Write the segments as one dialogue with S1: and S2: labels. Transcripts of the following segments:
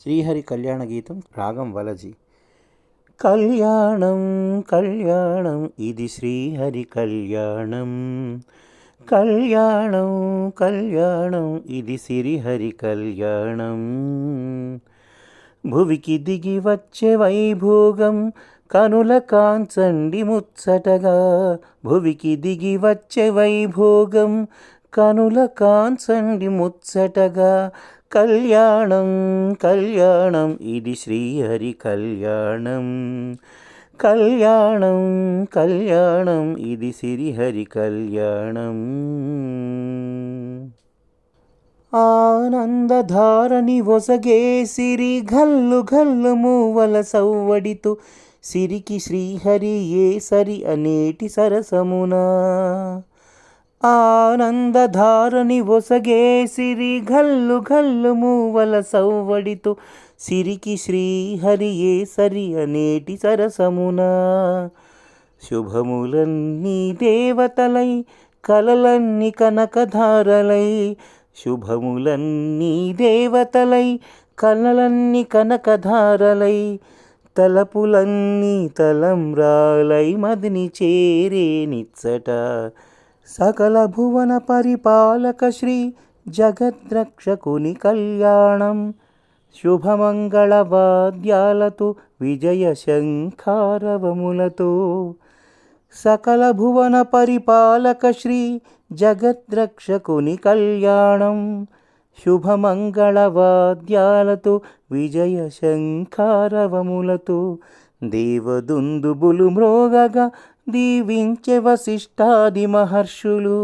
S1: శ్రీహరి కళ్యాణ గీతం రాగం వలజి. కళ్యాణం కళ్యాణం ఇది శ్రీహరి కళ్యాణం, కళ్యాణం కళ్యాణం ఇది శ్రీహరి కళ్యాణం. భువికి దిగి వచ్చే వైభోగం కనుల కాంచండి ముచ్చటగా, భువికి దిగి వచ్చే వైభోగం కనుల కాంచండి ముచ్చటగా. కళ్యాణం కళ్యాణం ఇది శ్రీహరి కళ్యాణం, కళ్యాణం కళ్యాణం ఇది శ్రీహరి కళ్యాణం. ఆనందధారని ఒసగే సిరి ఘల్లు ఘల్లు మూవల సవ్వడితో, సిరికి శ్రీహరి ఏ సరి అనేటి సరసమునా. ఆనందధారని ఒసగే సిరి ఘల్లు ఘల్లు మూవల సవ్వడితో, సిరికి శ్రీహరి ఏ సరి అనేటి సరసమునా. శుభములన్నీ దేవతలై కలలన్నీ కనకధారలై, శుభములన్నీ దేవతలై కలలన్నీ కనకధారలై, తలపులన్నీ తలంబ్రాలై మదిని చేరే నిచ్చట. సకల భువన పరిపాలక శ్రీ జగద్రక్షకుని కళ్యాణం, శుభమంగళ వాద్యాలతో విజయ శంఖారవములతో. సకల భువన పరిపాలక శ్రీ జగద్రక్షకుని కళ్యాణం, శుభమంగళ వాద్యాలతో విజయ శంఖారవములతో. దేవదుందుబులు మ్రోగగా దీవించే వశిష్ఠాది మహర్షులు,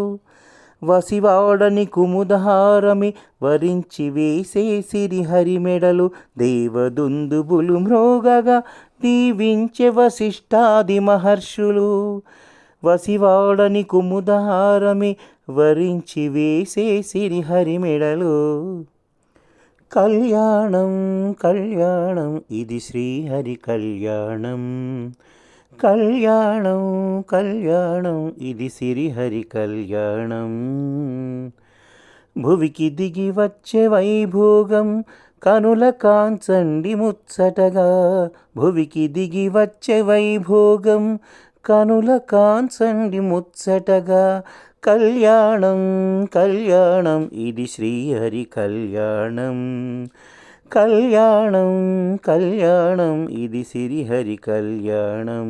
S1: వసివాడని కుముదహారమి వరించి వేసే సిరిహరి మెడలు. దేవదుందుబులు మ్రోగగా దీవించే వశిష్ఠాది మహర్షులు, వసివాడని కుముదహారమి వరించి వేసే సిరిహరి మెడలు. కళ్యాణం కళ్యాణం ఇది శ్రీహరి కళ్యాణం, కళ్యాణం కళ్యాణం ఇది శ్రీహరి కళ్యాణం. భువికి దిగి వచ్చే వైభోగం కనుల కాంచండి ముచ్చటగా, భువికి దిగి వచ్చే వైభోగం కనుల కాంచండి ముచ్చటగా. కళ్యాణం కళ్యాణం ఇది శ్రీహరి కళ్యాణం, కళ్యాణం కళ్యాణం ఇది శ్రీహరి కళ్యాణం.